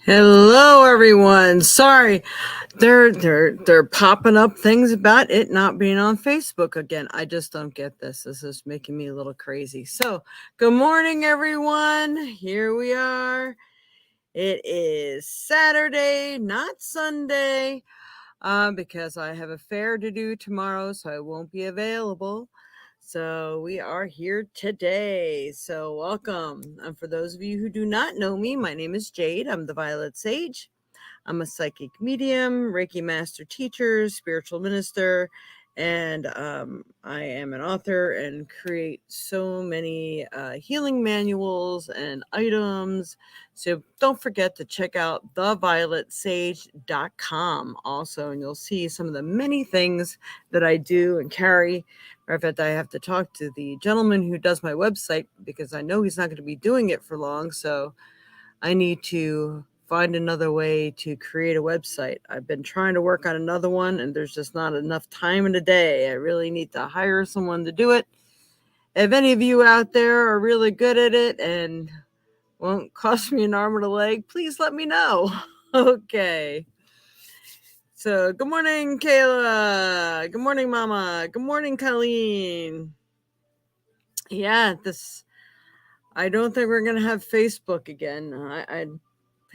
Hello, everyone. Sorry, they're popping up things about it not being on Facebook again. I just don't get this. This is making me a little crazy. So, good morning, everyone. Here we are. It is Saturday, not Sunday, because I have a fair to do tomorrow, so I won't be available. So we are here today. So welcome. And for those of you who do not know me, my name is Jade. I'm the Violet Sage. I'm a psychic medium, Reiki master teacher, spiritual minister, and I am an author and create so many healing manuals and items. So don't forget to check out thevioletsage.com also, and you'll see some of the many things that I do and carry. Matter of fact, I have to talk to the gentleman who does my website because I know he's not going to be doing it for long. So I need to find another way to create a website. I've been trying to work on another one and there's just not enough time in the day. I really need to hire someone to do it. If any of you out there are really good at it and won't cost me an arm and a leg, please let me know. Okay. So, good morning, Kayla. Good morning, Mama. Good morning, Colleen. Yeah, I don't think we're going to have Facebook again. I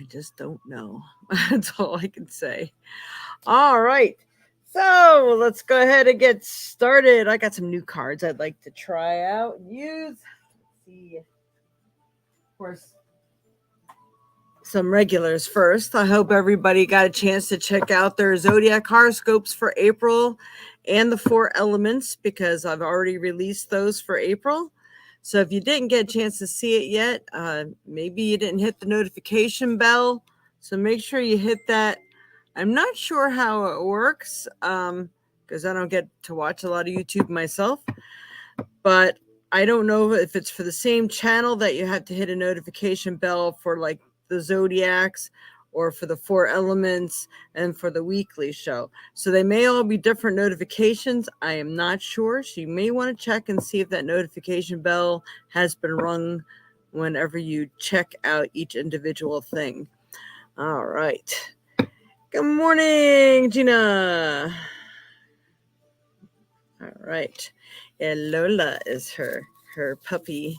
just don't know. That's all I can say. All right. So let's go ahead and get started. I got some new cards I'd like to try out and use. Let's see. Of course, some regulars first. I hope everybody got a chance to check out their zodiac horoscopes for April and the 4 elements because I've already released those for April. So if you didn't get a chance to see it yet, maybe you didn't hit the notification bell. So make sure you hit that. I'm not sure how it works because I don't get to watch a lot of YouTube myself. But I don't know if it's for the same channel that you have to hit a notification bell for like the zodiacs or for the 4 elements and for the weekly show. So they may all be different notifications. I am not sure. So you may want to check and see if that notification bell has been rung whenever you check out each individual thing. All right. Good morning, Gina. All right. And Lola is her puppy.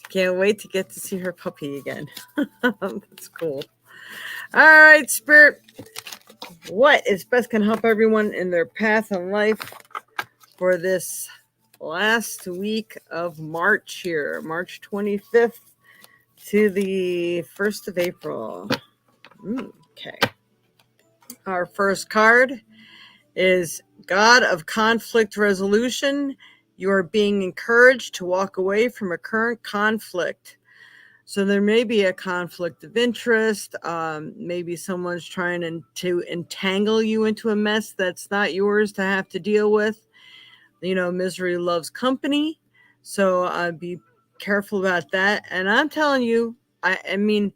Can't wait to get to see her puppy again. That's cool. All right, Spirit. What is best can help everyone in their path in life for this last week of March here, March 25th to the 1st of April. Okay. Our first card is God of Conflict Resolution. You are being encouraged to walk away from a current conflict. So there may be a conflict of interest. Maybe someone's trying to entangle you into a mess that's not yours to have to deal with. You know, misery loves company. So be careful about that. And I'm telling you, I mean,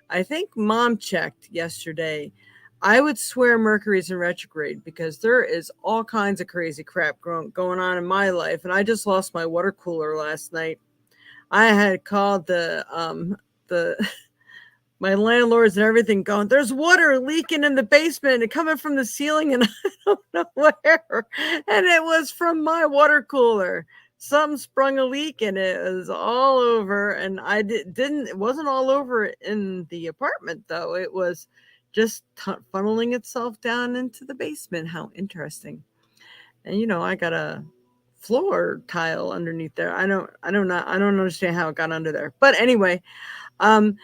I think Mom checked yesterday. I would swear Mercury's in retrograde because there is all kinds of crazy crap going on in my life. And I just lost my water cooler last night. I had called my landlords and everything going, there's water leaking in the basement and coming from the ceiling and I don't know where. And it was from my water cooler. Something sprung a leak and it was all over. And it wasn't all over in the apartment though. It was just funneling itself down into the basement. How interesting. And you know, I got a floor tile underneath there. I don't understand how it got under there. But anyway, was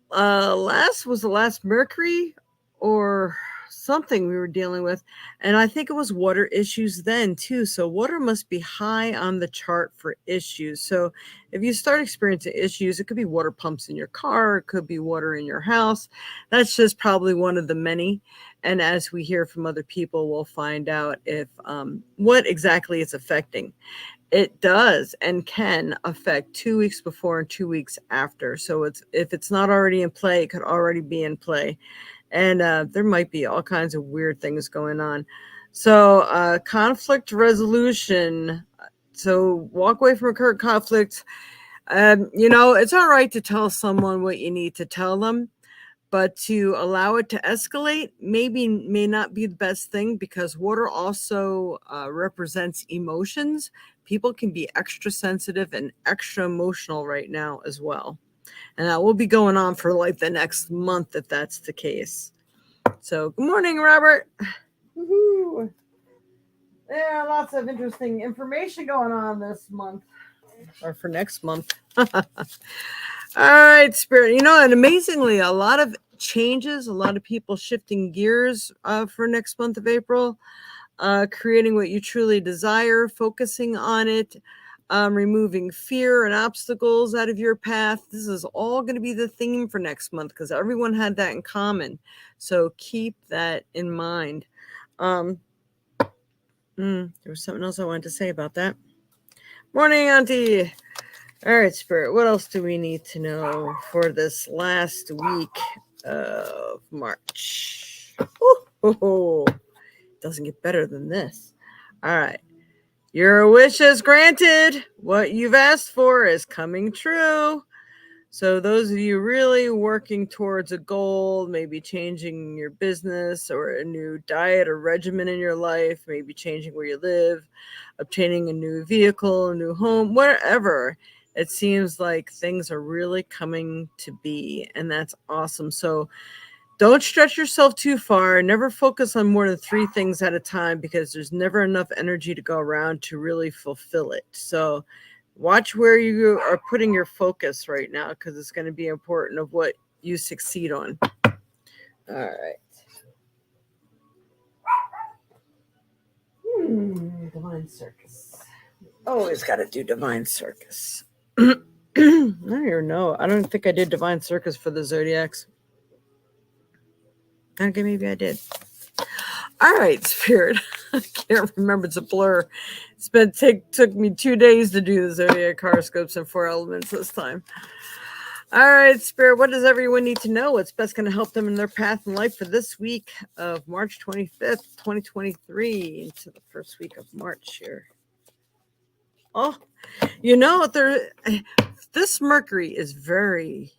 the last Mercury or something we were dealing with, and I think it was water issues then too. So water must be high on the chart for issues. So if you start experiencing issues, it could be water pumps in your car, it could be water in your house. That's just probably one of the many. And as we hear from other people, we'll find out if what exactly it's affecting. It does and can affect 2 weeks before and 2 weeks after. So if it's not already in play, it could already be in play. And there might be all kinds of weird things going on. So conflict resolution. So walk away from a current conflict. You know, it's all right to tell someone what you need to tell them. but to allow it to escalate may not be the best thing, because water also represents emotions. People can be extra sensitive and extra emotional right now as well. And that will be going on for like the next month if that's the case. So, good morning, Robert. Woohoo. There are lots of interesting information going on this month, or for next month. All right, Spirit. And amazingly, a lot of changes, a lot of people shifting gears for next month of April, creating what you truly desire, focusing on it, removing fear and obstacles out of your path. This is all going to be the theme for next month, because everyone had that in common. So keep that in mind. There was something else I wanted to say about that. Morning, Auntie. All right, Spirit, what else do we need to know for this last week of March? Ooh, doesn't get better than this. All right. Your wish is granted. What you've asked for is coming true. So those of you really working towards a goal, maybe changing your business or a new diet or regimen in your life, maybe changing where you live, obtaining a new vehicle, a new home, wherever, it seems like things are really coming to be, and that's awesome. So don't stretch yourself too far. Never focus on more than 3 things at a time, because there's never enough energy to go around to really fulfill it. So watch where you are putting your focus right now, because it's going to be important of what you succeed on. All right. Divine Circus. Always got to do Divine Circus. I don't even know. I don't think I did Divine Circus for the Zodiacs. Okay, maybe I did. All right, Spirit. I can't remember. It's a blur. Took me 2 days to do the Zodiac horoscopes and 4 elements this time. All right, Spirit. What does everyone need to know? What's best going to help them in their path in life for this week of March 25th, 2023, into the first week of March here? Oh, this Mercury is very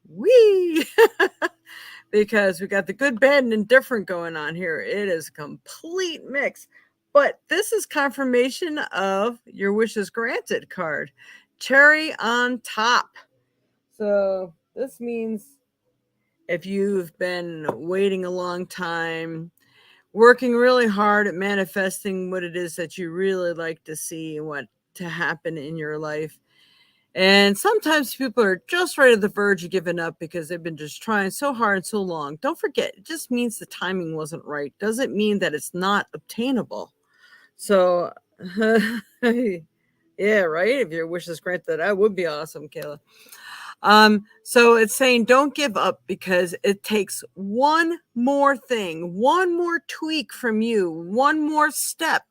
wee. Because we got the good, bad, and indifferent going on here. It is a complete mix. But this is confirmation of your wishes granted card. Cherry on top. So this means if you've been waiting a long time, working really hard at manifesting what it is that you really like to see and what to happen in your life, and sometimes people are just right at the verge of giving up because they've been just trying so hard and so long. Don't forget, it just means the timing wasn't right. Doesn't mean that it's not obtainable. So, yeah, right? If your wish is granted, that would be awesome, Kayla. So it's saying don't give up, because it takes one more thing, one more tweak from you, one more step,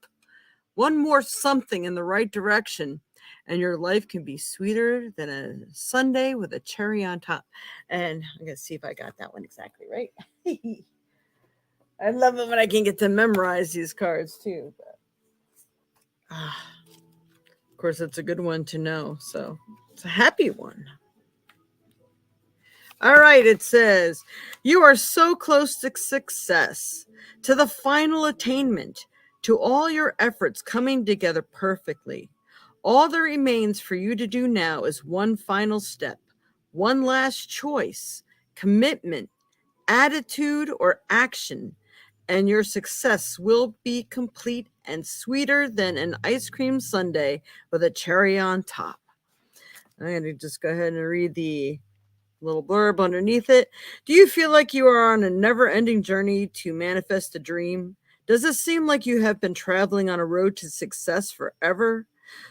one more something in the right direction, and your life can be sweeter than a sundae with a cherry on top. And I'm going to see if I got that one exactly right. I love it when I can get to memorize these cards too. But, of course, it's a good one to know. So it's a happy one. All right, it says, you are so close to success, to the final attainment, to all your efforts coming together perfectly. All that remains for you to do now is one final step, one last choice, commitment, attitude, or action, and your success will be complete and sweeter than an ice cream sundae with a cherry on top. I'm going to just go ahead and read the little blurb underneath it. Do you feel like you are on a never-ending journey to manifest a dream? Does it seem like you have been traveling on a road to success forever?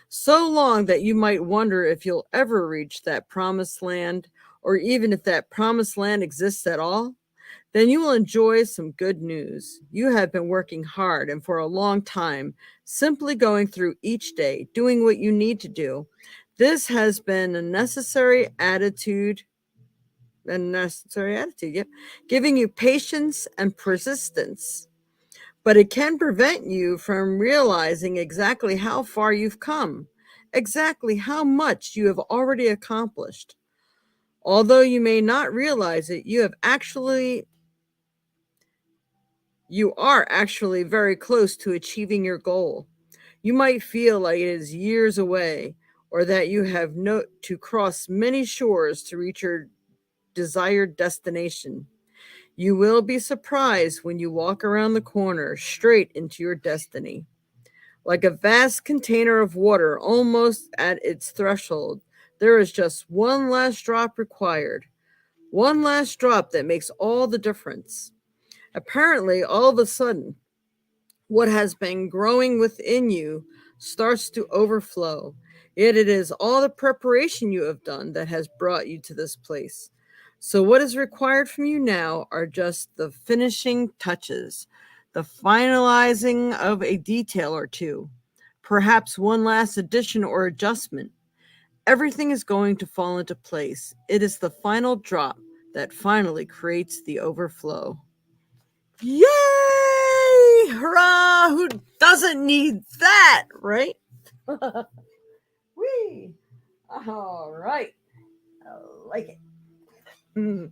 So long that you might wonder if you'll ever reach that promised land, or even if that promised land exists at all? Then you will enjoy some good news. You have been working hard and for a long time, simply going through each day, doing what you need to do. This has been a necessary attitude, giving you patience and persistence. But it can prevent you from realizing exactly how far you've come, exactly how much you have already accomplished. Although you may not realize it, you are actually very close to achieving your goal. You might feel like it is years away, or that you have to cross many shores to reach your desired destination. You will be surprised when you walk around the corner straight into your destiny. Like a vast container of water almost at its threshold, there is just one last drop required. One last drop that makes all the difference. Apparently, all of a sudden, what has been growing within you starts to overflow. Yet it is all the preparation you have done that has brought you to this place. So, what is required from you now are just the finishing touches, the finalizing of a detail or two, perhaps one last addition or adjustment. Everything is going to fall into place. It is the final drop that finally creates the overflow. Yay! Hurrah! Who doesn't need that, right? Whee! All right. I like it.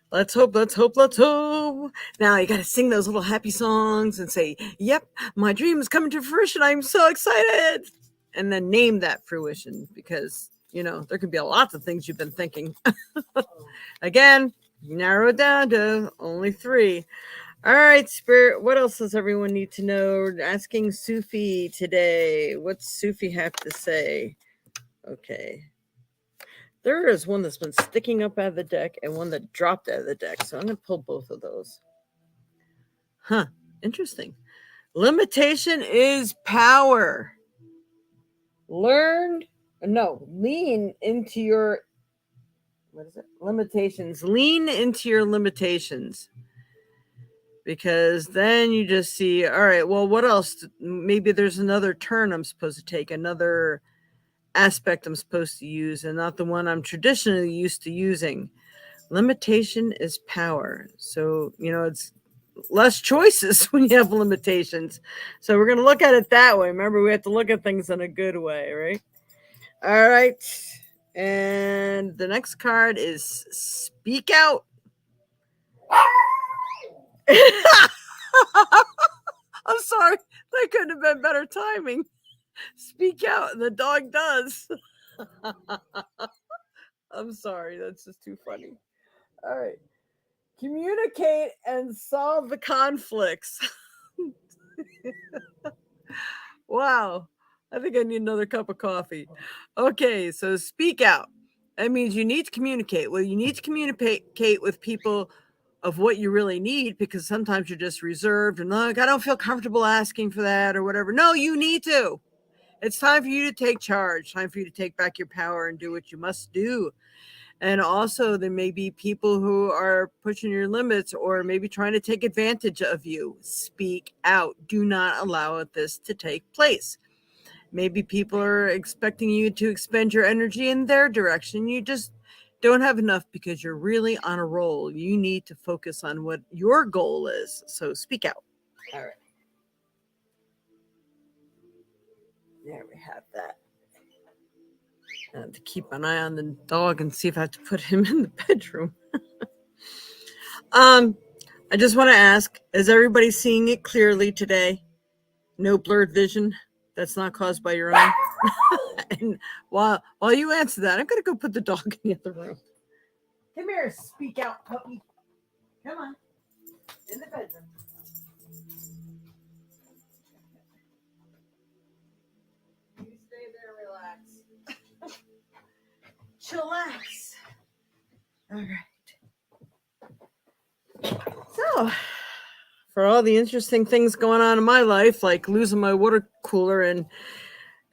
Let's hope, let's hope, let's hope. Now you got to sing those little happy songs and say, yep, my dream is coming to fruition. I'm so excited. And then name that fruition because, there could be lots of things you've been thinking. Again, narrow it down to only 3. All right, Spirit, what else does everyone need to know? Asking Sufi today. What's Sufi have to say? Okay. There is one that's been sticking up out of the deck and one that dropped out of the deck. So I'm going to pull both of those. Huh. Interesting. Limitation is power. Learn lean into your limitations. Lean into your limitations. Because then you just see, all right, well, what else? Maybe there's another turn I'm supposed to take, another aspect I'm supposed to use, and not the one I'm traditionally used to using. Limitation is power. So, it's less choices when you have limitations. So we're going to look at it that way. Remember, we have to look at things in a good way, right? All right. And the next card is Speak Out. I'm sorry. That couldn't have been better timing. Speak out, and the dog does. I'm sorry. That's just too funny. All right. Communicate and solve the conflicts. Wow. I think I need another cup of coffee. Okay, so speak out. That means you need to communicate. Well, you need to communicate with people of what you really need because sometimes you're just reserved and like, I don't feel comfortable asking for that or whatever. No, you need to. It's time for you to take charge, time for you to take back your power and do what you must do. And also, there may be people who are pushing your limits or maybe trying to take advantage of you. Speak out. Do not allow this to take place. Maybe people are expecting you to expend your energy in their direction. You just don't have enough because you're really on a roll. You need to focus on what your goal is. So speak out. All right. There we have that. I have to keep an eye on the dog and see if I have to put him in the bedroom. I just want to ask, is everybody seeing it clearly today? No blurred vision that's not caused by your own? And while you answer that, I'm going to go put the dog in the other room. Come here, speak out, puppy. Come on. In the bedroom. You stay there, relax. Chillax. All right. So, for all the interesting things going on in my life, like losing my water cooler, and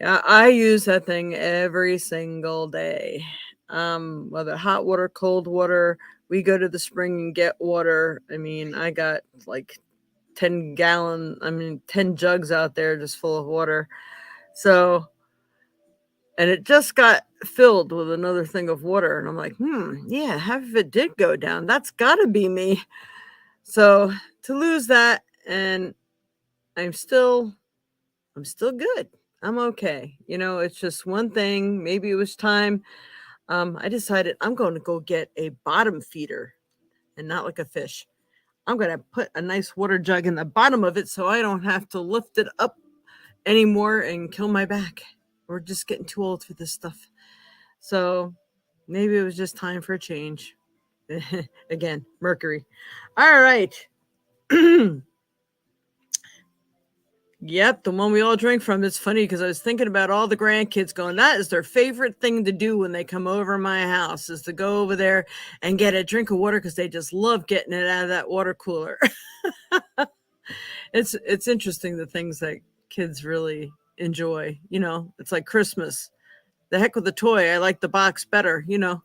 I use that thing every single day. Whether hot water, cold water, we go to the spring and get water. I mean, I got like 10 jugs out there just full of water. So, and it just got filled with another thing of water. And I'm like, yeah, half of it did go down. That's got to be me. So to lose that, and I'm still good. I'm okay. It's just one thing. Maybe it was time. I decided I'm going to go get a bottom feeder and not like a fish. I'm going to put a nice water jug in the bottom of it so I don't have to lift it up anymore and kill my back. We're just getting too old for this stuff. So maybe it was just time for a change. Again, Mercury. All right. Yep, the one we all drink from. It's funny because I was thinking about all the grandkids going, that is their favorite thing to do when they come over my house is to go over there and get a drink of water because they just love getting it out of that water cooler. It's interesting the things that kids really enjoy. It's like Christmas. The heck with the toy. I like the box better. All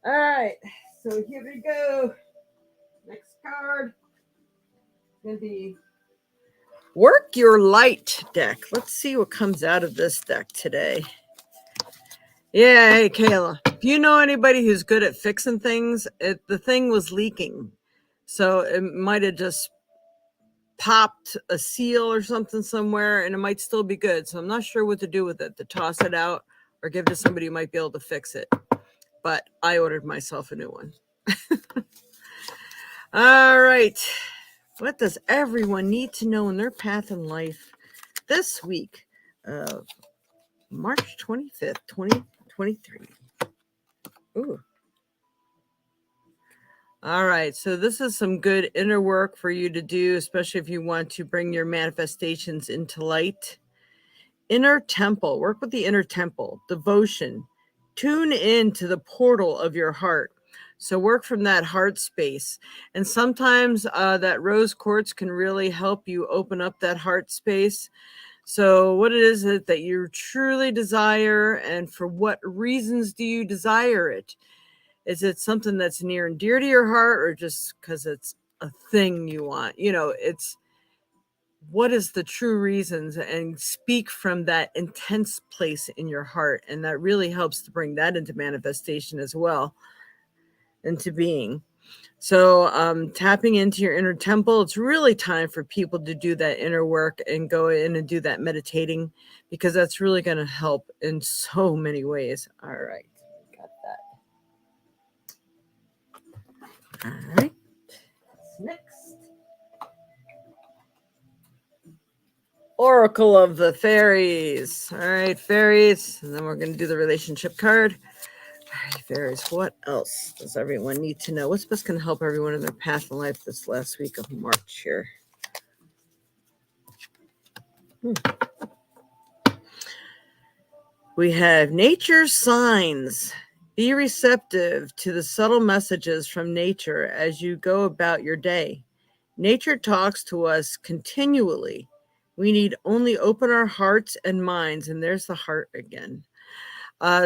right, so here we go. Next card is going to be Work Your Light deck. Let's see what comes out of this deck today. Yeah, hey, Kayla. If you know anybody who's good at fixing things, the thing was leaking. So it might have just popped a seal or something somewhere, and it might still be good. So I'm not sure what to do with it, to toss it out or give to somebody who might be able to fix it. But I ordered myself a new one. All right. What does everyone need to know in their path in life this week of March 25th, 2023? Ooh. All right. So this is some good inner work for you to do, especially if you want to bring your manifestations into light. Inner temple. Work with the inner temple. Devotion. Tune in to the portal of your heart. So work from that heart space. And sometimes that rose quartz can really help you open up that heart space. So what it is that you truly desire, and for what reasons do you desire it? Is it something that's near and dear to your heart, or just because it's a thing you want? It's what is the true reasons, and speak from that intense place in your heart. And that really helps to bring that into manifestation as well, into being. So tapping into your inner temple, it's really time for people to do that inner work and go in and do that meditating, because that's really going to help in so many ways. All right. Got that. All right. Next. Oracle of the Fairies. All right, fairies. And then we're going to do the relationship card. All right, fairies. What else does everyone need to know? What's best going to help everyone in their path in life this last week of March here? We have nature's signs. Be receptive to the subtle messages from nature as you go about your day. Nature talks to us continually. We need only open our hearts and minds. And there's the heart again.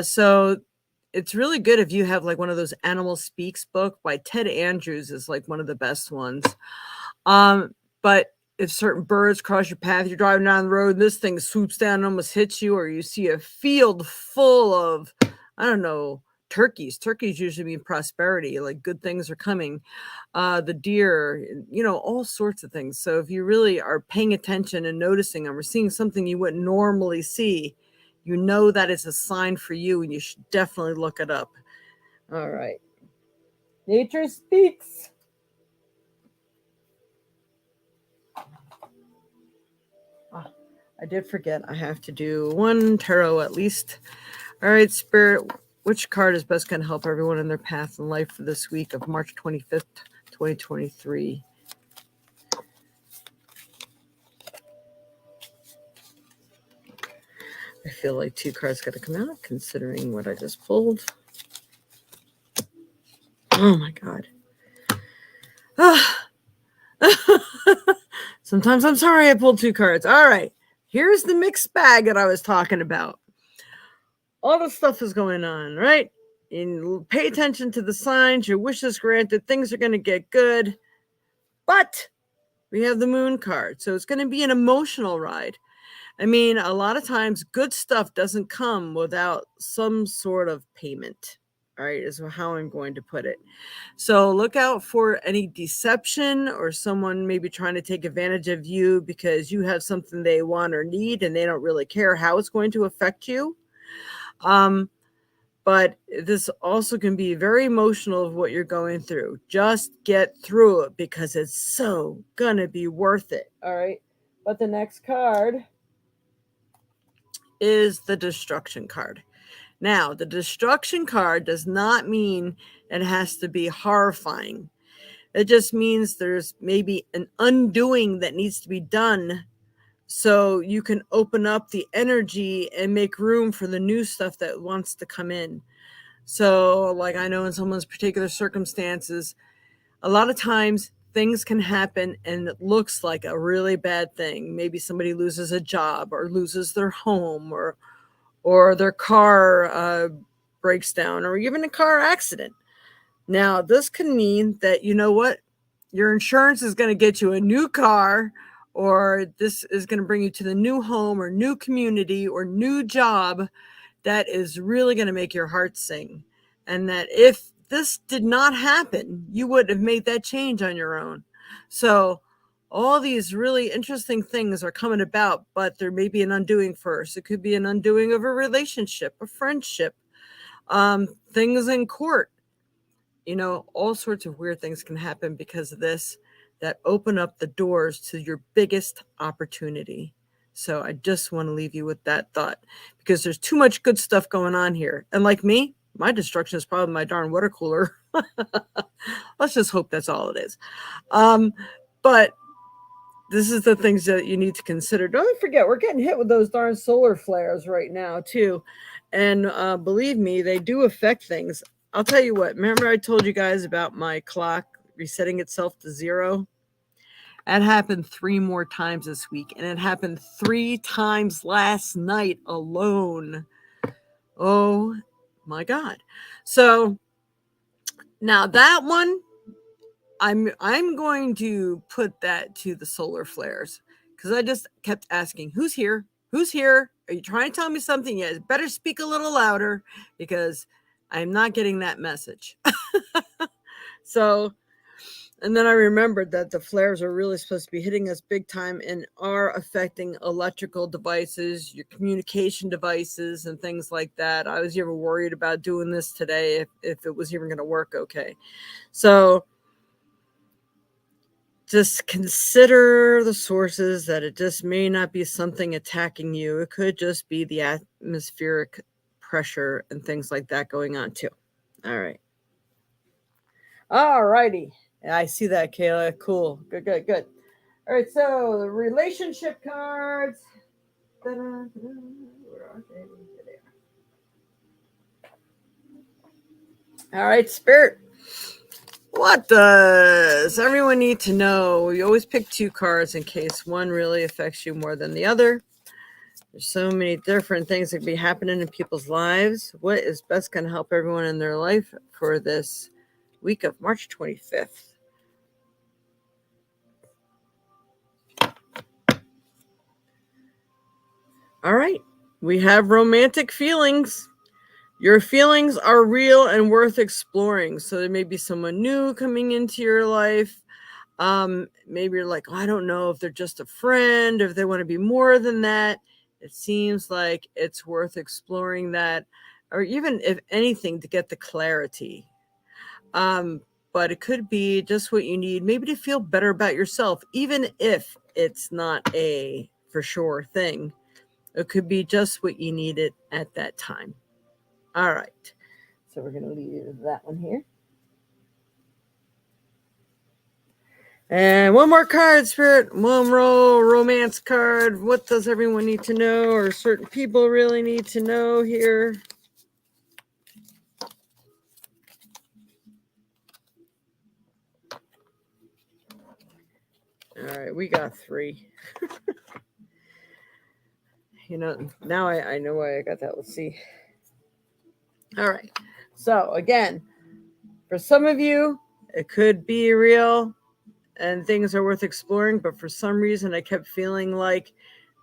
So it's really good if you have like one of those Animal Speaks book by Ted Andrews is like one of the best ones. But if certain birds cross your path, you're driving down the road and this thing swoops down and almost hits you, or you see a field full of, I don't know, turkeys. Turkeys usually mean prosperity, like good things are coming. The deer, all sorts of things. So if you really are paying attention and noticing them or seeing something you wouldn't normally see, that is a sign for you, and you should definitely look it up. All right. Nature speaks. I did forget. I have to do one tarot at least. All right, Spirit, which card is best going to help everyone in their path in life for this week of March 25th, 2023? I feel like two cards got to come out, considering what I just pulled. Oh, my God. Sometimes I'm sorry I pulled two cards. All right. Here's the mixed bag that I was talking about. All the stuff is going on, right? And pay attention to the signs. Your wishes granted. Things are going to get good. But we have the moon card. So it's going to be an emotional ride. I mean, a lot of times good stuff doesn't come without some sort of payment. All right, is how I'm going to put it. So look out for any deception or someone maybe trying to take advantage of you because you have something they want or need and they don't really care how it's going to affect you. But this also can be very emotional of what you're going through. Just get through it because it's so gonna be worth it. All right. But the next card is the destruction card. Now, the destruction card does not mean it has to be horrifying. It just means there's maybe an undoing that needs to be done so you can open up the energy and make room for the new stuff that wants to come in. So, like, I know in someone's particular circumstances, a lot of times things can happen and it looks like a really bad thing. Maybe somebody loses a job or loses their home or their car breaks down or even a car accident. Now, this can mean that, you know what, your insurance is going to get you a new car, or this is going to bring you to the new home or new community or new job that is really going to make your heart sing. And that if this did not happen, you would have made that change on your own. So all these really interesting things are coming about, but there may be an undoing first. It could be an undoing of a relationship, a friendship, things in court. You know, all sorts of weird things can happen because of this that open up the doors to your biggest opportunity. So I just want to leave you with that thought because there's too much good stuff going on here. And like me, my destruction is probably my darn water cooler. Let's just hope that's all it is. But this is the things that you need to consider. Don't forget, we're getting hit with those darn solar flares right now, too. And believe me, they do affect things. I'll tell you what, remember I told you guys about my clock resetting itself to 0? That happened 3 more times this week, and it happened 3 times last night alone. Oh my God. So now that one, I'm going to put that to the solar flares because I just kept asking, who's here? Who's here? Are you trying to tell me something? Yeah, better speak a little louder because I'm not getting that message. So, and then I remembered that the flares are really supposed to be hitting us big time and are affecting electrical devices, your communication devices, and things like that. I was even worried about doing this today if it was even going to work okay. So, just consider the sources that it just may not be something attacking you. It could just be the atmospheric pressure and things like that going on too. All right. All righty. I see that, Kayla. Cool. Good. All right. So the relationship cards. Where are they? All right, Spirit. What does everyone need to know? We always pick 2 cards in case one really affects you more than the other. There's so many different things that can be happening in people's lives. What is best going to help everyone in their life for this week of March 25th? All right. We have romantic feelings. Your feelings are real and worth exploring. So there may be someone new coming into your life. Maybe you're like, oh, I don't know if they're just a friend, or if they want to be more than that. It seems like it's worth exploring that, or even if anything, to get the clarity. But it could be just what you need, maybe to feel better about yourself, even if it's not a for sure thing. It could be just what you needed at that time. All right. So we're going to leave that one here. And one more card, Spirit. One roll, romance card. What does everyone need to know, or certain people really need to know here? All right, we got 3. You know, now I know why I got that. Let's see. All right. So again, for some of you, it could be real and things are worth exploring, but for some reason I kept feeling like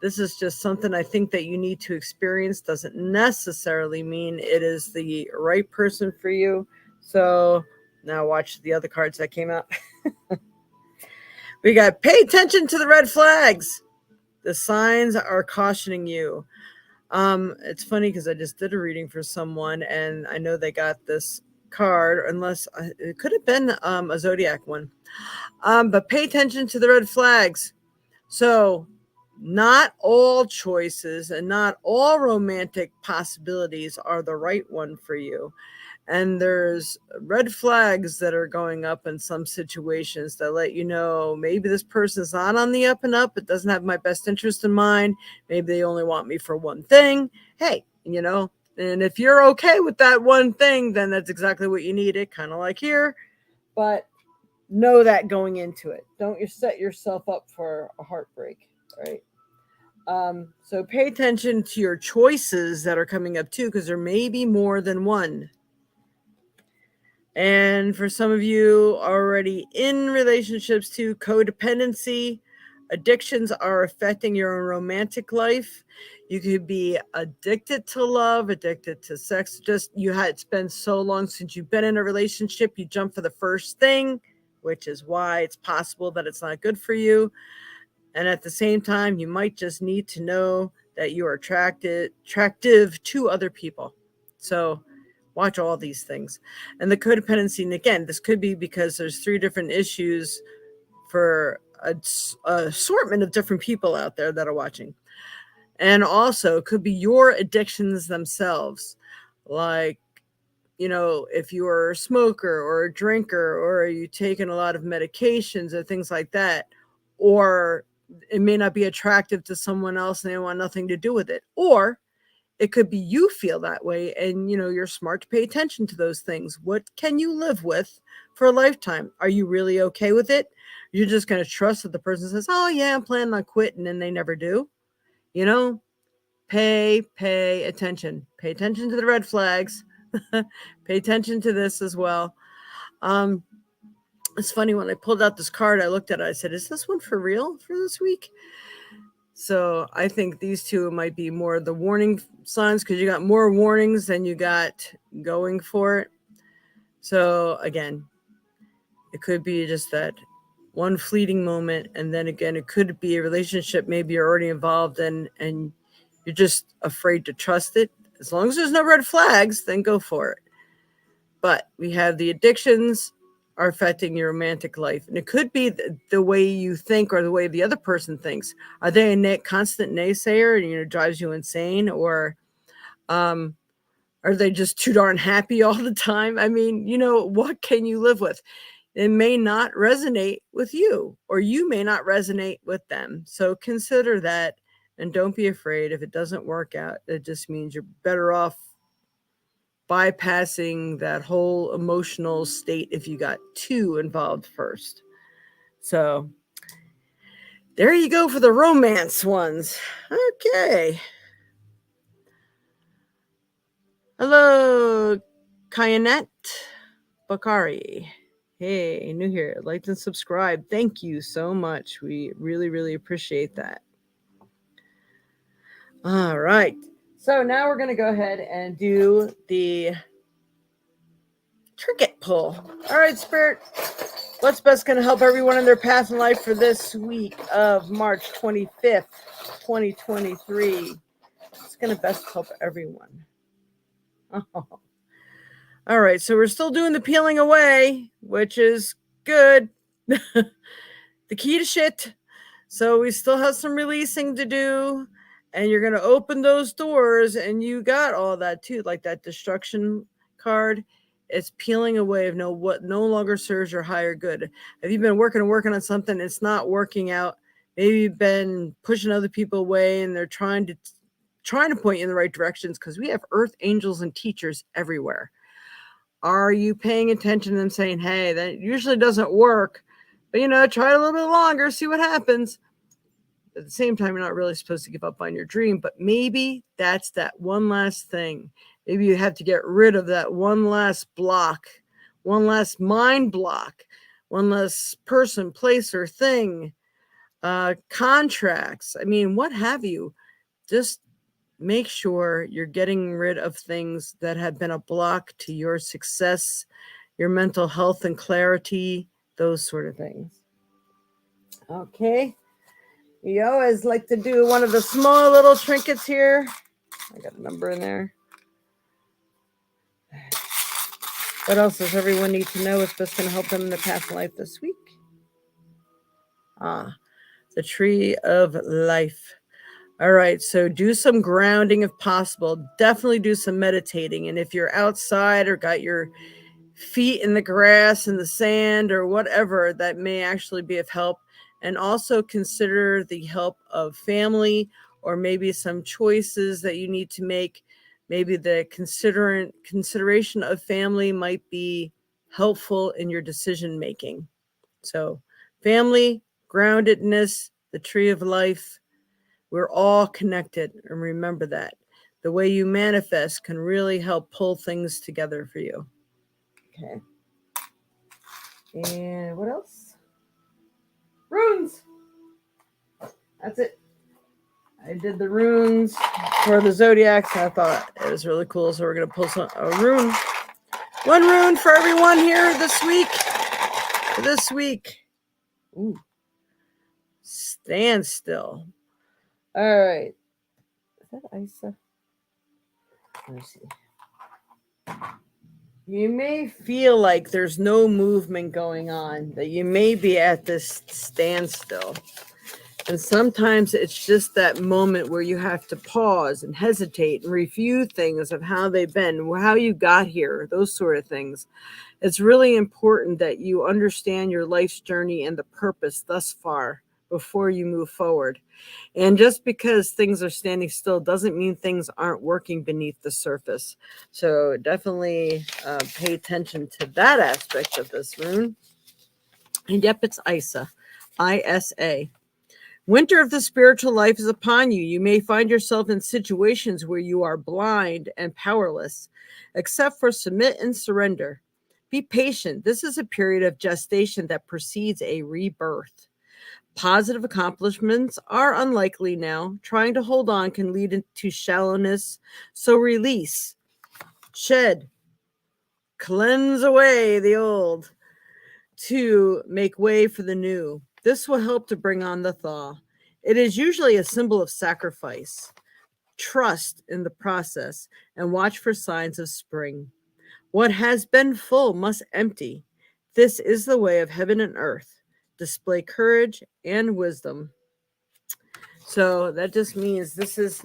this is just something I think that you need to experience. Doesn't necessarily mean it is the right person for you. So now watch the other cards that came out. We got pay attention to the red flags. The signs are cautioning you. It's funny because I just did a reading for someone, and I know they got this card, unless it could have been a zodiac one. But pay attention to the red flags. So, not all choices and not all romantic possibilities are the right one for you. And there's red flags that are going up in some situations that let you know maybe this person's not on the up and up. It doesn't have my best interest in mind. Maybe they only want me for one thing. Hey, and if you're okay with that one thing, then that's exactly what you needed, kind of like here. But know that going into it. Don't you set yourself up for a heartbreak, right? So pay attention to your choices that are coming up too, because there may be more than one. And for some of you already in relationships too, codependency, addictions are affecting your romantic life. You could be addicted to love, addicted to sex. Just it's been so long since you've been in a relationship, you jump for the first thing, which is why it's possible that it's not good for you. And at the same time, you might just need to know that you are attractive to other people. So watch all these things. And the codependency, and again, this could be because there's 3 different issues for a assortment of different people out there that are watching. And also it could be your addictions themselves. Like, if you are a smoker or a drinker, or are you taking a lot of medications or things like that, or it may not be attractive to someone else and they want nothing to do with it. Or it could be you feel that way, and you're smart to pay attention to those things. What can you live with for a lifetime? Are you really okay with it? You're just going to trust that the person says, oh yeah, I'm planning on quitting, and they never do. Pay attention. Pay attention to the red flags. Pay attention to this as well. It's funny, when I pulled out this card, I looked at it, I said, is this one for real for this week? So I think these 2 might be more the warning signs, because you got more warnings than you got going for it. So again, it could be just that one fleeting moment, and then again, it could be a relationship maybe you're already involved in, and you're just afraid to trust it. As long as there's no red flags, then go for it. But we have the addictions are affecting your romantic life. And it could be the way you think or the way the other person thinks. Are they a constant naysayer and drives you insane? Or are they just too darn happy all the time? I mean, what can you live with? It may not resonate with you, or you may not resonate with them. So consider that, and don't be afraid if it doesn't work out. It just means you're better off bypassing that whole emotional state if you got too involved first. So there you go for the romance ones. Okay. Hello, Kyanet Bakari. Hey, new here. Like and subscribe. Thank you so much. We really, really appreciate that. All right. So now we're going to go ahead and do the trinket pull. All right, Spirit. What's best going to help everyone in their path in life for this week of March 25th, 2023? It's going to best help everyone. Oh. All right, so we're still doing the peeling away, which is good. The key to shit. So we still have some releasing to do, and you're going to open those doors, and you got all that too, like that destruction card. It's peeling away of what no longer serves your higher good. Have you been working on something, it's not working out? Maybe you've been pushing other people away, and they're trying to point you in the right directions, because we have earth angels and teachers everywhere. Are you paying attention to them saying, hey, that usually doesn't work, but try it a little bit longer, see what happens? At the same time, you're not really supposed to give up on your dream, but maybe that's that one last thing. Maybe you have to get rid of that one last block, one last mind block, one less person, place, or thing, contracts. I mean, what have you? Just make sure you're getting rid of things that have been a block to your success, your mental health and clarity, those sort of things. Okay. We always like to do one of the small little trinkets here. I got a number in there. What else does everyone need to know is what's going to help them in their past life this week? The tree of life. All right, so do some grounding if possible. Definitely do some meditating. And if you're outside or got your feet in the grass and the sand or whatever, that may actually be of help. And also consider the help of family or maybe some choices that you need to make. Maybe the consideration of family might be helpful in your decision making. So family, groundedness, the tree of life, we're all connected. And remember that. The way you manifest can really help pull things together for you. Okay. And what else? Runes. That's it. I did the runes for the zodiacs. I thought it was really cool. So we're going to pull a rune. One rune for everyone here this week. Ooh. Stand still. All right. Is that Isa? Let me see. You may feel like there's no movement going on, that you may be at this standstill. And sometimes it's just that moment where you have to pause and hesitate and review things of how they've been, how you got here, those sort of things. It's really important that you understand your life's journey and the purpose thus far before you move forward. And just because things are standing still doesn't mean things aren't working beneath the surface. So definitely pay attention to that aspect of this rune. And yep, it's Isa, I-S-A. Winter of the spiritual life is upon you. You may find yourself in situations where you are blind and powerless, except for submit and surrender. Be patient. This is a period of gestation that precedes a rebirth. Positive accomplishments are unlikely now. Trying to hold on can lead to shallowness. So release, shed, cleanse away the old to make way for the new. This will help to bring on the thaw. It is usually a symbol of sacrifice. Trust in the process and watch for signs of spring. What has been full must empty. This is the way of heaven and earth. Display courage and wisdom. So that just means this is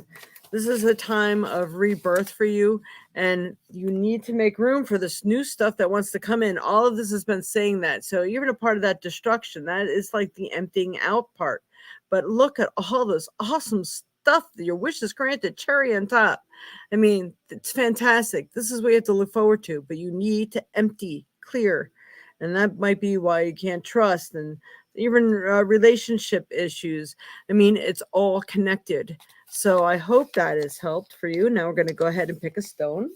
a time of rebirth for you, and you need to make room for this new stuff that wants to come in. All of this has been saying that. So you're a part of that destruction. That is like the emptying out part. But look at all this awesome stuff. Your wish is granted, cherry on top. I mean, it's fantastic. This is what you have to look forward to, but you need to empty, clear. And that might be why you can't trust, and even relationship issues. I mean, it's all connected. So I hope that has helped for you. Now we're going to go ahead and pick a stone.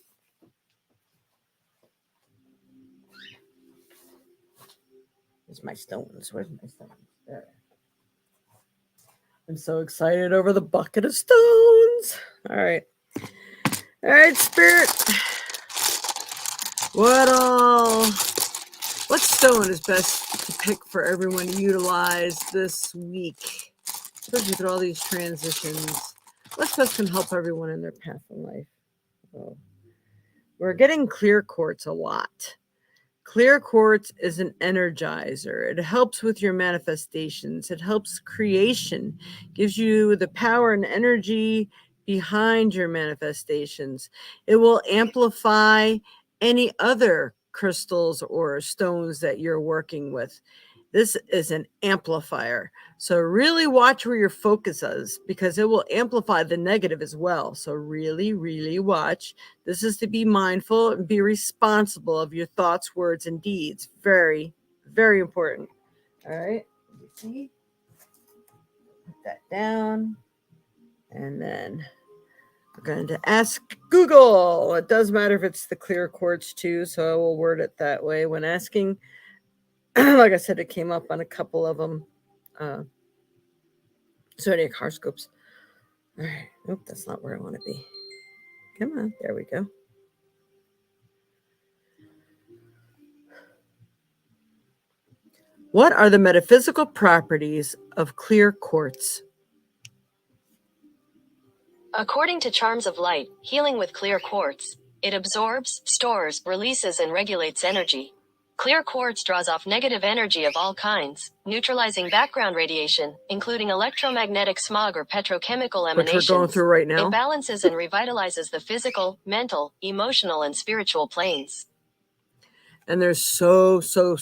Where's my stones? There. I'm so excited over the bucket of stones. All right, Spirit. What stone is best to pick for everyone to utilize this week, especially through all these transitions? What's best can help everyone in their path in life? Oh. We're getting clear quartz a lot. Clear quartz is an energizer. It helps with your manifestations. It helps creation, gives you the power and energy behind your manifestations. It will amplify any other crystals or stones that you're working with. This is an amplifier. So really watch where your focus is, because it will amplify the negative as well. So really, really watch. This is to be mindful and be responsible of your thoughts, words, and deeds. Very, very important. All right. Let me see. Put that down. And then we're going to ask Google. It does matter if it's the clear quartz too, so I will word it that way when asking. Like I said, it came up on a couple of them. Zodiac horoscopes. All right. Nope, that's not where I want to be. Come on. There we go. What are the metaphysical properties of clear quartz? According to Charms of Light, healing with clear quartz, it absorbs, stores, releases, and regulates energy. Clear quartz draws off negative energy of all kinds, neutralizing background radiation, including electromagnetic smog or petrochemical emanations. Which we're going through right now. It balances and revitalizes the physical, mental, emotional, and spiritual planes. And there's so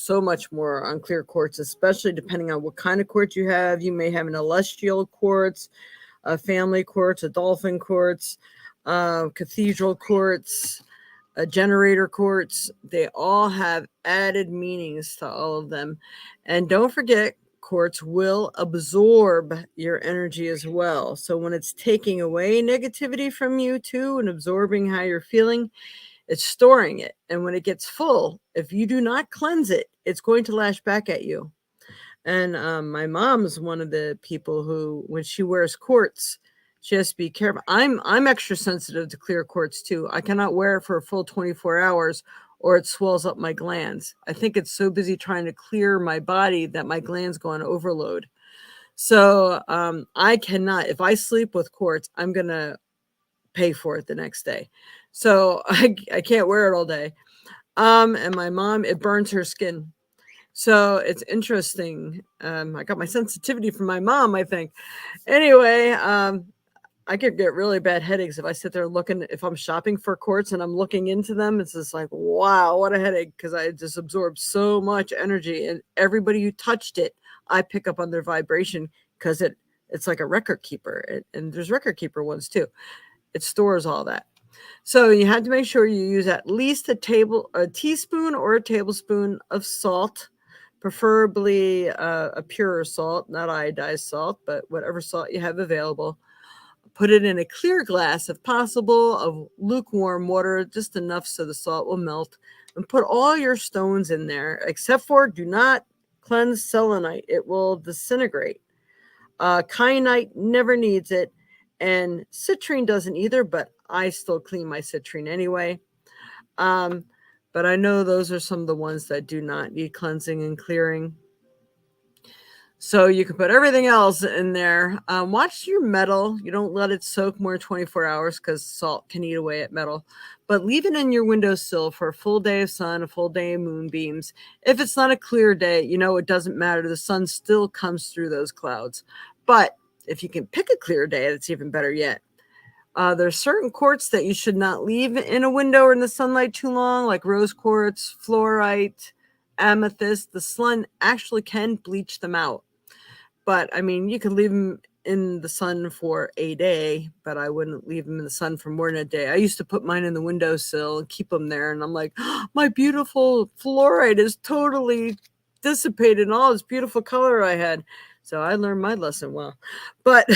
much more on clear quartz, especially depending on what kind of quartz you have. You may have an celestial quartz, a family quartz, a dolphin quartz, cathedral quartz, a generator quartz. They all have added meanings to all of them. And don't forget, quartz will absorb your energy as well. So when it's taking away negativity from you too and absorbing how you're feeling, it's storing it. And when it gets full, if you do not cleanse it, it's going to lash back at you. And my mom's one of the people who, when she wears quartz, she has to be careful. I'm extra sensitive to clear quartz too. I cannot wear it for a full 24 hours or it swells up my glands. I think it's so busy trying to clear my body that my glands go on overload. So I cannot, if I sleep with quartz, I'm going to pay for it the next day. So I can't wear it all day. And my mom, it burns her skin. So it's interesting. I got my sensitivity from my mom, I think. Anyway, I could get really bad headaches if I sit there looking, if I'm shopping for quartz and I'm looking into them. It's just like, wow, what a headache, because I just absorbed so much energy. And everybody who touched it, I pick up on their vibration because it's like a record keeper. And there's record keeper ones too. It stores all that. So you have to make sure you use at least a teaspoon or a tablespoon of salt, preferably a purer salt, not iodized salt, but whatever salt you have available. Put it in a clear glass, if possible, of lukewarm water, just enough so the salt will melt. And put all your stones in there, except for do not cleanse selenite. It will disintegrate. Kyanite never needs it. And citrine doesn't either, but I still clean my citrine anyway. But I know those are some of the ones that do not need cleansing and clearing. So you can put everything else in there. Watch your metal. You don't let it soak more than 24 hours because salt can eat away at metal. But leave it in your windowsill for a full day of sun, a full day of moonbeams. If it's not a clear day, it doesn't matter. The sun still comes through those clouds. But if you can pick a clear day, that's even better yet. There's certain quartz that you should not leave in a window or in the sunlight too long, like rose quartz, fluorite, amethyst. The sun actually can bleach them out. But I mean, you could leave them in the sun for a day, but I wouldn't leave them in the sun for more than a day. I used to put mine in the windowsill and keep them there. And I'm like, oh, my beautiful fluorite is totally dissipated and all this beautiful color I had. So I learned my lesson well. But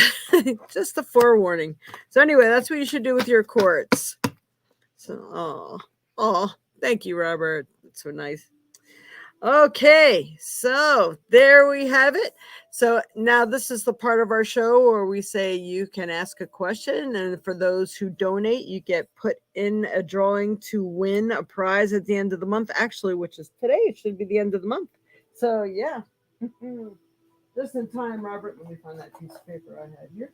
just a forewarning. So anyway, that's what you should do with your quartz. So, thank you, Robert. That's so nice. Okay, so there we have it. So now this is the part of our show where we say you can ask a question. And for those who donate, you get put in a drawing to win a prize at the end of the month. Actually, which is today. It should be the end of the month. So yeah. Just in time, Robert. Let me find that piece of paper I had here.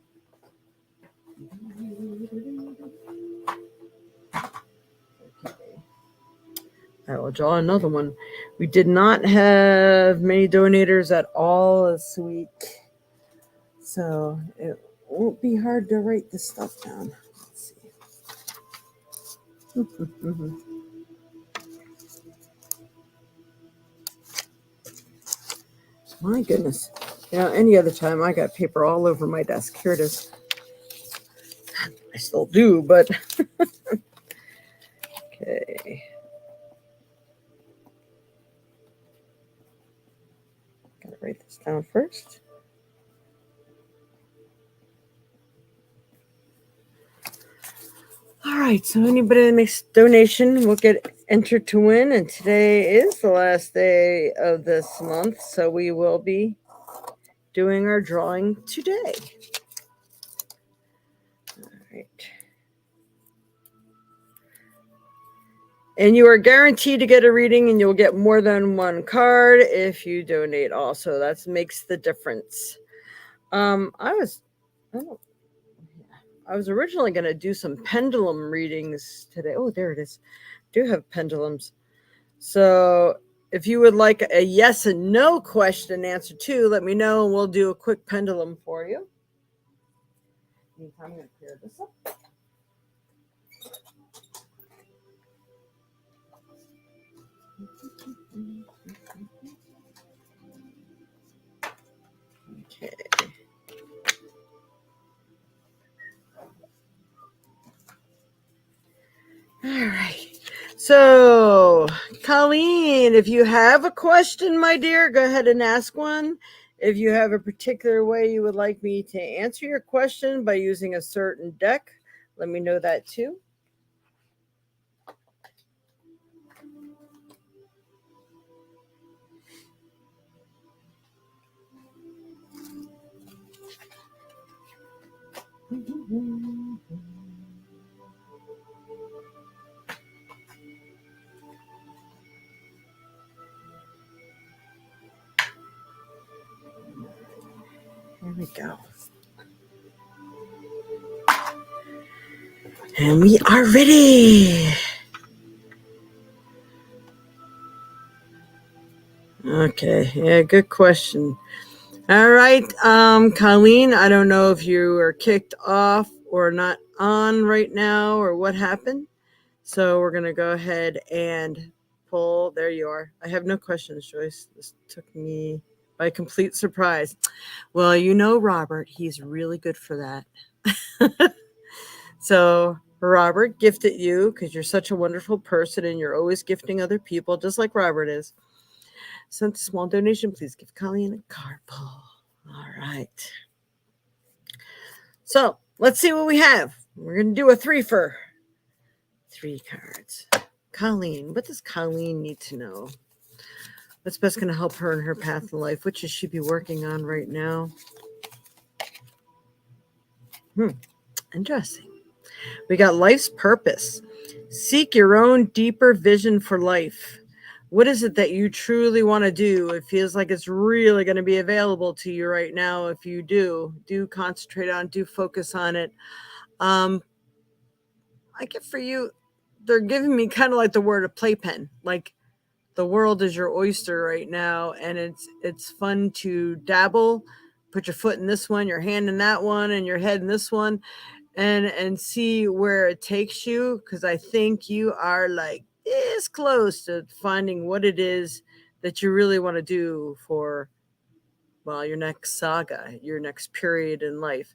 Okay. I will draw another one. We did not have many donators at all this week, so it won't be hard to write this stuff down. Let's see. My goodness. Any other time I got paper all over my desk. Here it is. I still do, but okay. Gotta write this down first. All right, so anybody that makes a donation will get entered to win, and today is the last day of this month, so we will be doing our drawing today. All right. And you are guaranteed to get a reading, and you'll get more than one card if you donate also. That makes the difference. I I was originally going to do some pendulum readings today. Oh, there it is. Do have pendulums. So if you would like a yes and no question answer too, let me know and we'll do a quick pendulum for you. I'm going to clear this up. Okay. All right. So, Colleen, if you have a question, my dear, go ahead and ask one. If you have a particular way you would like me to answer your question by using a certain deck, let me know that too. Here we go. And we are ready. Okay, yeah, good question. All right, Colleen, I don't know if you are kicked off or not on right now or what happened. So we're going to go ahead and pull. There you are. I have no questions, Joyce. This took me by complete surprise. Well, you know, Robert, he's really good for that. So, Robert, gifted you because you're such a wonderful person and you're always gifting other people, just like Robert is. Sent a small donation. Please give Colleen a card pull. All right. So, let's see what we have. We're going to do a three-fer. 3 cards. Colleen, what does Colleen need to know? What's best going to help her in her path in life? What should she be working on right now? Interesting. We got life's purpose. Seek your own deeper vision for life. What is it that you truly want to do? It feels like it's really going to be available to you right now. If you do concentrate on, do focus on it. I get for you, they're giving me kind of like the word of playpen. Like the world is your oyster right now, and it's fun to dabble, put your foot in this one, your hand in that one, and your head in this one, and see where it takes you, because I think you are like this close to finding what it is that you really want to do for, well, your next saga, your next period in life.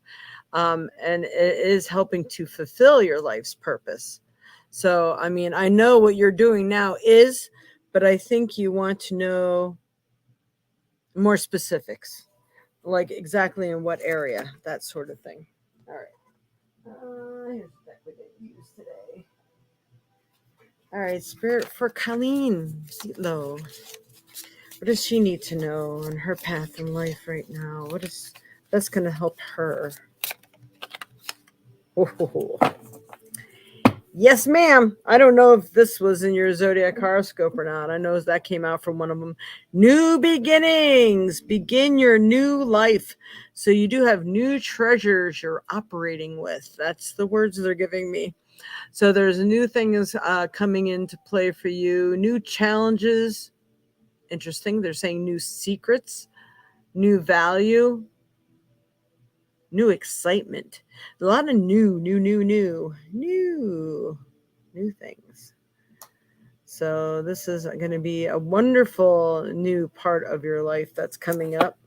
And it is helping to fulfill your life's purpose. So, I mean, I know what you're doing now is, but I think you want to know more specifics, like exactly in what area, that sort of thing. All right. Here's the deck we didn't use today. All right, Spirit for Colleen Zitlo. What does she need to know on her path in life right now? What is that's going to help her? Oh. Yes, ma'am. I don't know if this was in your zodiac horoscope or not. I know that came out from one of them. New beginnings. Begin your new life. So you do have new treasures you're operating with. That's the words they're giving me. So there's new things coming into play for you. New challenges. Interesting. They're saying new secrets, new value, new excitement. A lot of new things. So this is going to be a wonderful new part of your life that's coming up.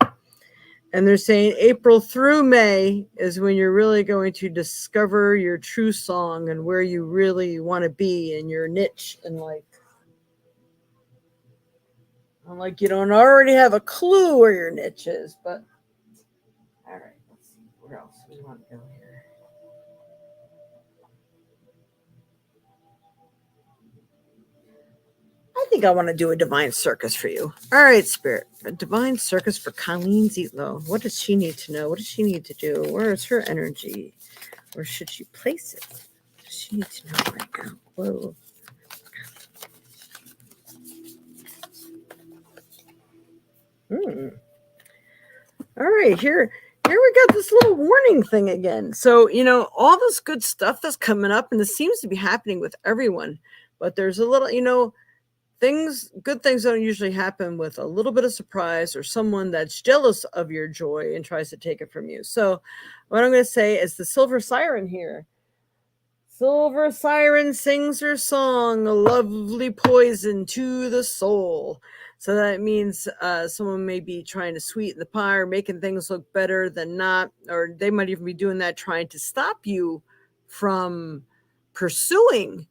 And they're saying April through May is when you're really going to discover your true song and where you really want to be in your niche in life. I'm like, you don't already have a clue where your niche is, but all right, let's see where else we want to go here. I think I want to do a divine circus for you. All right, Spirit. A divine circus for Colleen Zitlo. What does she need to know? What does she need to do? Where is her energy? Where should she place it? What does she need to know right now? Whoa. All right, here. here we got this little warning thing again. So, all this good stuff that's coming up, and this seems to be happening with everyone, but there's a little, good things don't usually happen with a little bit of surprise or someone that's jealous of your joy and tries to take it from you. So, what I'm going to say is the silver siren here. Silver siren sings her song, a lovely poison to the soul. So that means someone may be trying to sweeten the pie or making things look better than not, or they might even be doing that trying to stop you from pursuing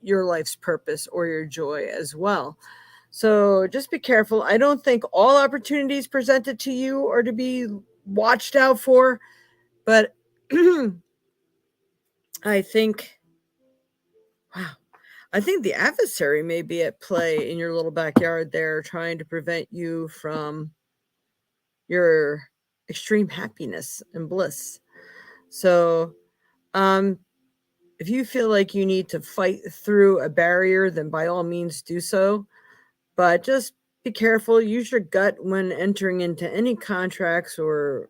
your life's purpose or your joy as well. So just be careful. I don't think all opportunities presented to you are to be watched out for, but I think, wow, I think the adversary may be at play in your little backyard there, trying to prevent you from your extreme happiness and bliss. So, if you feel like you need to fight through a barrier, then by all means do so. But just be careful. Use your gut when entering into any contracts or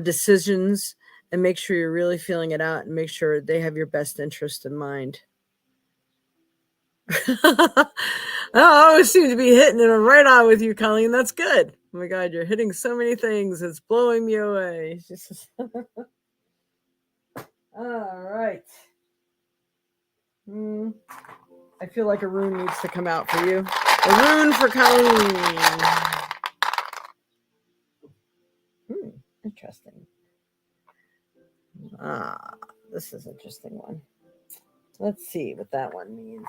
decisions, and make sure you're really feeling it out and make sure they have your best interest in mind. I always seem to be hitting it right on with you, Colleen. That's good. Oh my God, you're hitting so many things. It's blowing me away. All right. I feel like a rune needs to come out for you. A rune for Colleen. Interesting. This is an interesting one. Let's see what that one means.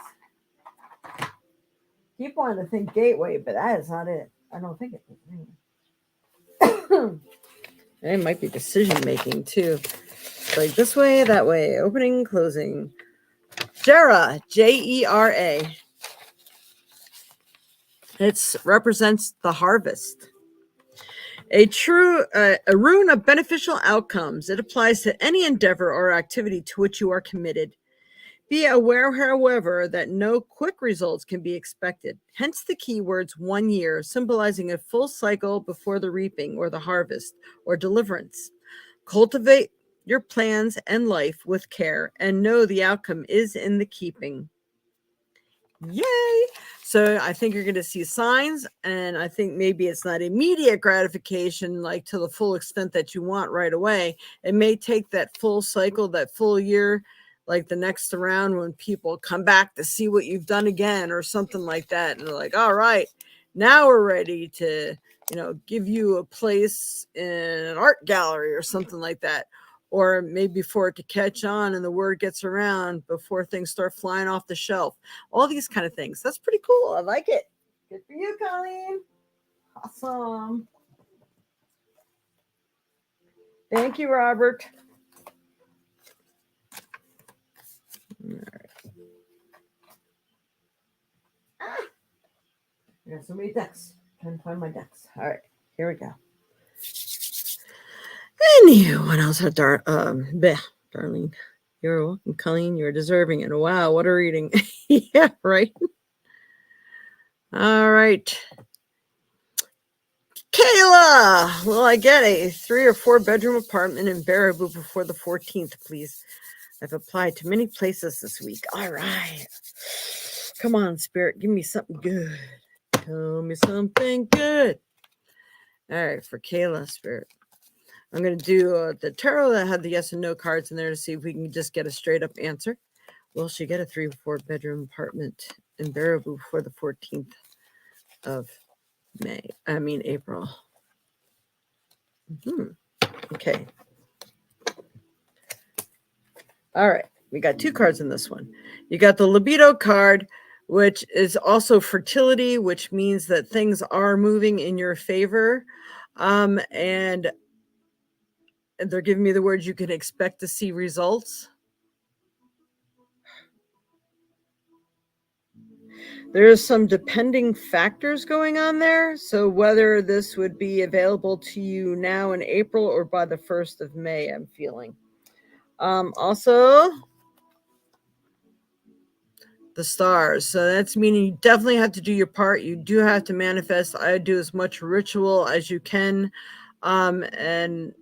Keep wanting to think gateway, but that is not it. I don't think it is. It might be decision making too. Like this way, that way, opening, closing. Jera, Jera. It represents the harvest. A rune of beneficial outcomes. It applies to any endeavor or activity to which you are committed. Be aware, however, that no quick results can be expected. Hence the keywords 1 year, symbolizing a full cycle before the reaping or the harvest or deliverance. Cultivate your plans and life with care and know the outcome is in the keeping. Yay! So I think you're going to see signs, and I think maybe it's not immediate gratification, like to the full extent that you want right away. It may take that full cycle, that full year, like the next round when people come back to see what you've done again or something like that. And they're like, all right, now we're ready to, give you a place in an art gallery or something like that. Or maybe for it to catch on and the word gets around before things start flying off the shelf. All these kind of things. That's pretty cool. I like it. Good for you, Colleen. Awesome. Thank you, Robert. All right. I got so many decks. Trying to find my decks. All right, here we go. Anyone else? Darlene. You're welcome, Colleen. You're deserving. And wow, what a reading. Yeah, right. All right. Kayla, will I get a 3 or 4 bedroom apartment in Baraboo before the 14th, please? I've applied to many places this week. All right. Come on, Spirit. Give me something good. Tell me something good. All right, for Kayla, Spirit. I'm going to do the tarot that had the yes and no cards in there to see if we can just get a straight up answer. Will she get a 3 or 4 bedroom apartment in Baraboo before the 14th of April? Okay. All right. We got 2 cards in this one. You got the libido card, which is also fertility, which means that things are moving in your favor. And they're giving me the words you can expect to see results. There's some depending factors going on there. So whether this would be available to you now in April or by the 1st of May, I'm feeling. Also, the stars. So that's meaning you definitely have to do your part. You do have to manifest. I do as much ritual as you can. and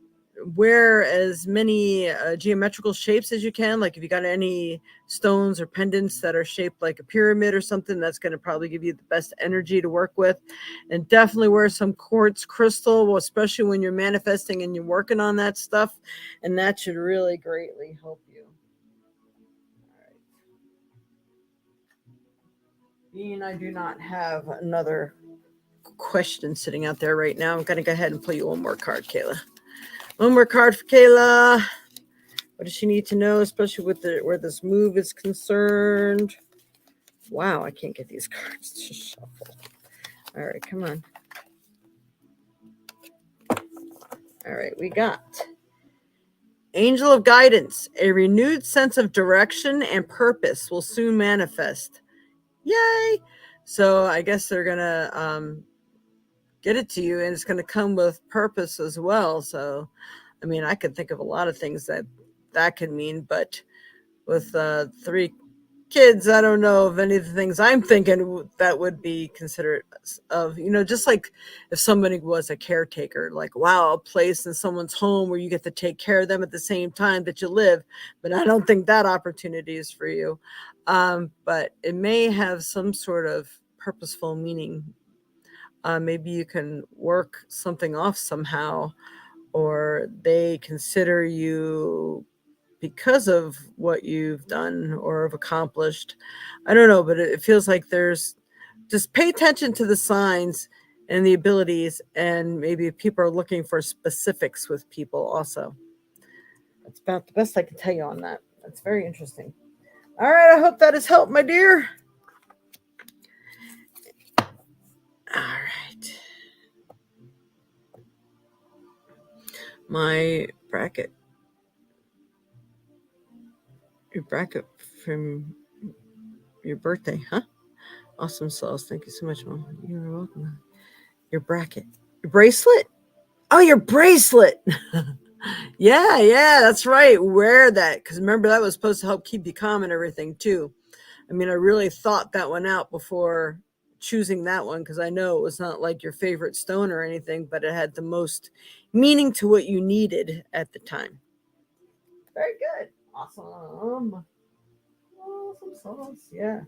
wear as many geometrical shapes as you can. Like if you got any stones or pendants that are shaped like a pyramid or something, that's going to probably give you the best energy to work with. And definitely wear some quartz crystal, especially when you're manifesting and you're working on that stuff. And that should really greatly help you. All right. Being I do not have another question sitting out there right now, I'm going to go ahead and pull you one more card, Kayla. One more card for Kayla. What does she need to know, especially with where this move is concerned? Wow, I can't get these cards to shuffle. All right, come on. All right, we got Angel of Guidance. A renewed sense of direction and purpose will soon manifest. Yay! So I guess they're going to get it to you, and it's going to come with purpose as well. So, I mean, I could think of a lot of things that could mean, but with 3 kids, I don't know of any of the things I'm thinking that would be considered of, just like if somebody was a caretaker, like, wow, a place in someone's home where you get to take care of them at the same time that you live. But I don't think that opportunity is for you. But it may have some sort of purposeful meaning. Maybe you can work something off somehow, or they consider you because of what you've done or have accomplished. I don't know, but it feels like there's just pay attention to the signs and the abilities, and maybe if people are looking for specifics with people also. That's about the best I can tell you on that. That's very interesting. All right, I hope that has helped, my dear. All right. My bracket. Your bracket from your birthday, huh? Awesome sauce. Thank you so much, Mom. You're welcome. Your bracket. Your bracelet? Oh, your bracelet. Yeah, that's right. Wear that. Because remember, that was supposed to help keep you calm and everything, too. I mean, I really thought that one out before choosing that one, because I know it was not like your favorite stone or anything, but it had the most meaning to what you needed at the time. Very good. Awesome. Awesome sauce. Yeah.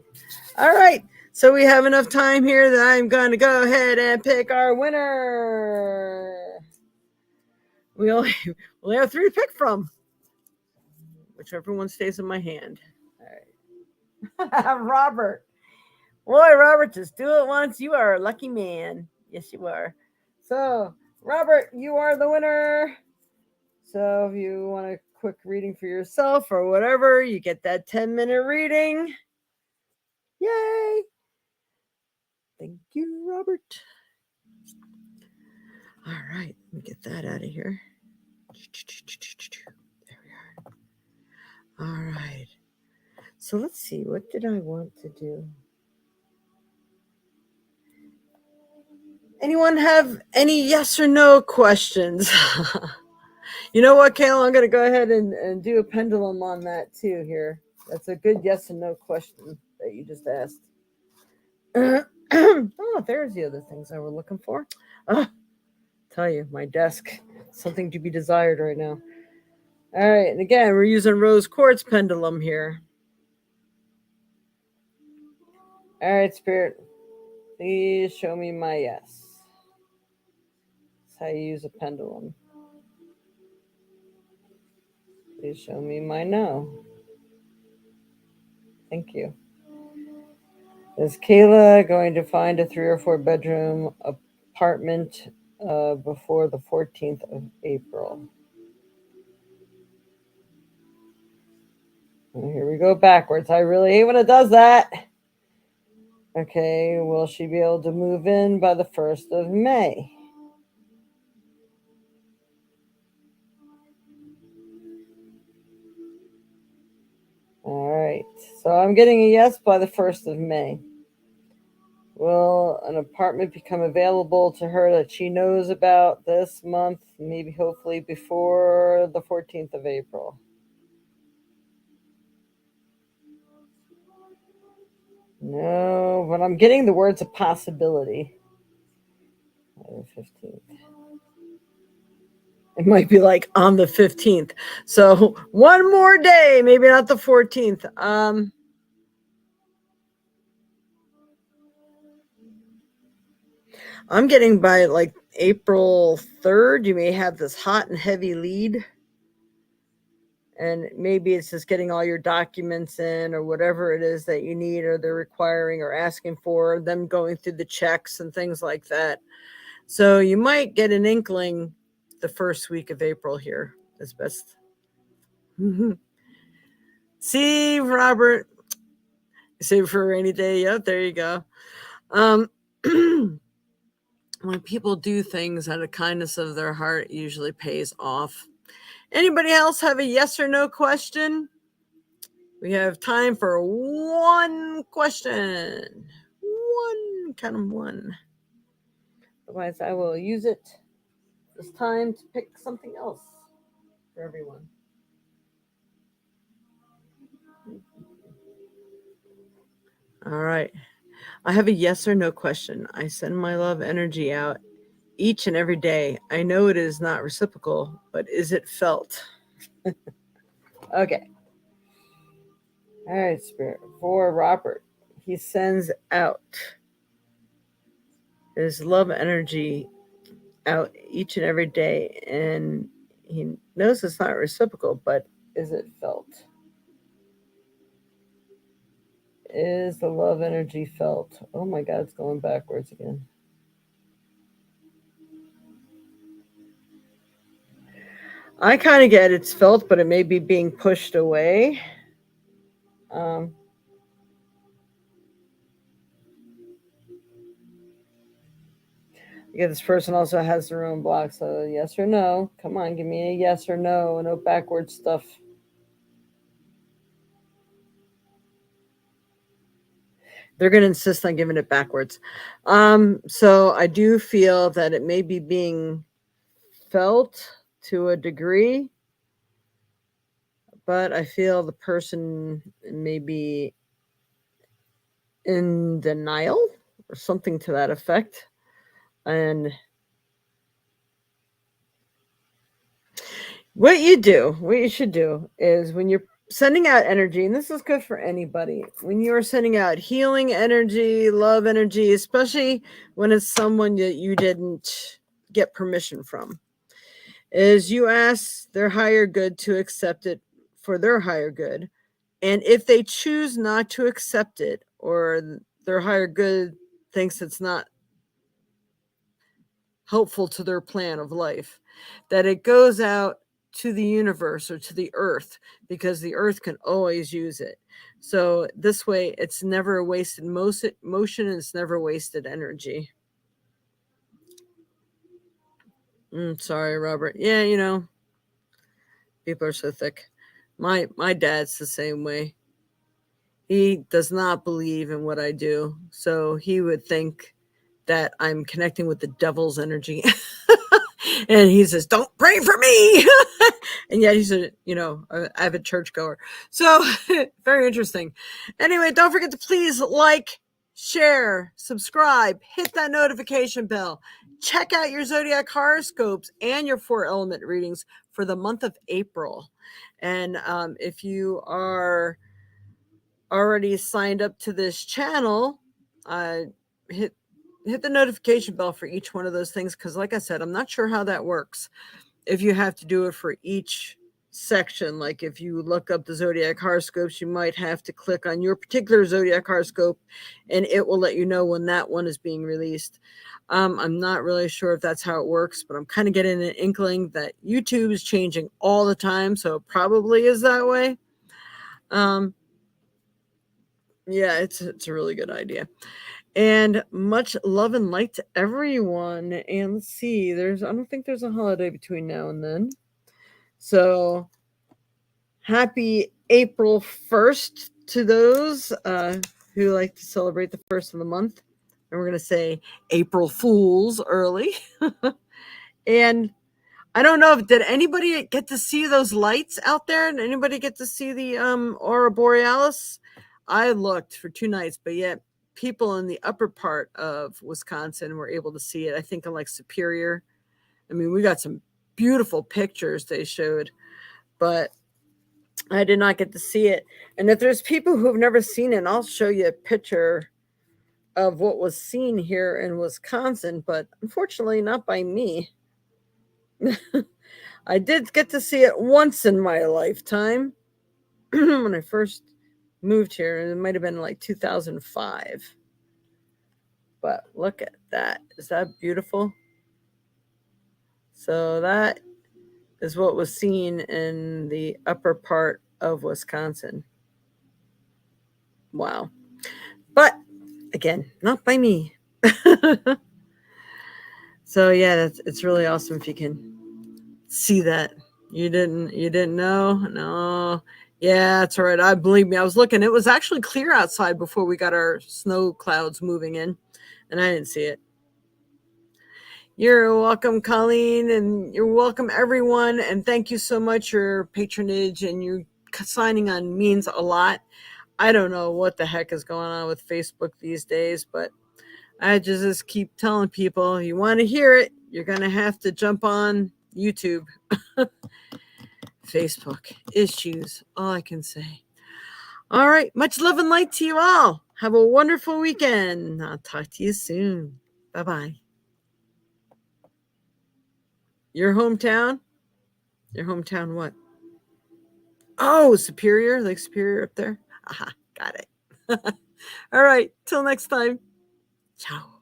All right. So we have enough time here that I'm going to go ahead and pick our winner. We only have 3 to pick from, whichever one stays in my hand. All right. Robert. Boy, Robert, just do it once. You are a lucky man. Yes, you are. So, Robert, you are the winner. So, if you want a quick reading for yourself or whatever, you get that 10-minute reading. Yay! Thank you, Robert. All right, let me get that out of here. There we are. All right. So let's see. What did I want to do? Anyone have any yes or no questions? You know what, Kayla? I'm going to go ahead and do a pendulum on that too here. That's a good yes and no question that you just asked. Oh, there's the other things I were looking for. Tell you, my desk. Something to be desired right now. All right, and again, we're using rose quartz pendulum here. All right, Spirit, please show me my yes. That's how you use a pendulum. Please show me my no. Thank you. Is Kayla going to find a 3 or 4 bedroom apartment before the 14th of April? And here we go backwards. I really hate when it does that. Okay, will she be able to move in by the 1st of May? All right, so I'm getting a yes by the 1st of May. Will an apartment become available to her that she knows about this month, maybe hopefully before the 14th of April? No, but I'm getting the words a possibility. The 15th. It might be like on the 15th. So one more day, maybe not the 14th. I'm getting by like April 3rd. You may have this hot and heavy lead. And maybe it's just getting all your documents in or whatever it is that you need or they're requiring or asking for, them going through the checks and things like that. So you might get an inkling the first week of April here is best. See, Robert, save for a rainy day. Yep, there you go. Um, when people do things out of kindness of their heart, it usually pays off. Anybody else have a yes or no question? We have time for one question. One, count them one. Otherwise, I will use it this time to pick something else for everyone. All right. I have a yes or no question. I send my love energy out each and every day. I know it is not reciprocal, but is it felt? Okay. All right, Spirit. For Robert, he sends out his love energy out each and every day, and he knows it's not reciprocal, but is it felt? Is the love energy felt? Oh my God, it's going backwards again. I kind of get it's felt, but it may be being pushed away. Um, yeah, this person also has their own block. So yes or no? Come on, give me a yes or no. No backward stuff. They're going to insist on giving it backwards. So I do feel that it may be being felt to a degree, but I feel the person may be in denial or something to that effect. And what you should do is when you're sending out energy, and this is good for anybody, when you're sending out healing energy, love energy, especially when it's someone that you didn't get permission from, is you ask their higher good to accept it for their higher good. And if they choose not to accept it or their higher good thinks it's not helpful to their plan of life, that it goes out to the universe or to the earth because the earth can always use it. So this way, it's never a wasted motion and it's never wasted energy. Sorry, Robert. Yeah, people are so thick. My dad's the same way. He does not believe in what I do, so he would think that I'm connecting with the devil's energy. And he says, "Don't pray for me." And yet he's a avid churchgoer. So very interesting. Anyway, don't forget to please like, share, subscribe, hit that notification bell. Check out your zodiac horoscopes and your 4 element readings for the month of April. And if you are already signed up to this channel, hit the notification bell for each one of those things, because like I said, I'm not sure how that works. If you have to do it for each section, like if you look up the zodiac horoscopes, you might have to click on your particular zodiac horoscope and it will let you know when that one is being released. I'm not really sure if that's how it works, but I'm kind of getting an inkling that YouTube is changing all the time, so it probably is that way. Yeah, it's a really good idea. And much love and light to everyone. And let's see, I don't think there's a holiday between now and then. So happy April 1st to those who like to celebrate the first of the month. And we're going to say April Fools early. And I don't know if did anybody get to see those lights out there? And anybody get to see the aurora borealis? I looked for 2 nights, but yet people in the upper part of Wisconsin were able to see it. I think in like Superior. I mean, we got some beautiful pictures they showed, but I did not get to see it. And if there's people who've never seen it, I'll show you a picture of what was seen here in Wisconsin, but unfortunately not by me. I did get to see it once in my lifetime when I first moved here, and it might have been like 2005. But look at that. Is that beautiful? So that is what was seen in the upper part of Wisconsin. Wow. But again, not by me. So yeah, it's really awesome if you can see that. You didn't know? No. Yeah, that's all right. I believe me. I was looking. It was actually clear outside before we got our snow clouds moving in, and I didn't see it. You're welcome, Colleen, and you're welcome, everyone. And thank you so much. Your patronage and your signing on means a lot. I don't know what the heck is going on with Facebook these days, but I just keep telling people, you want to hear it, you're going to have to jump on YouTube. Facebook issues, all I can say. All right, much love and light to you all. Have a wonderful weekend. I'll talk to you soon. Bye-bye. Your hometown? Your hometown what? Oh, Superior, Lake Superior up there. Aha, got it. All right, till next time. Ciao.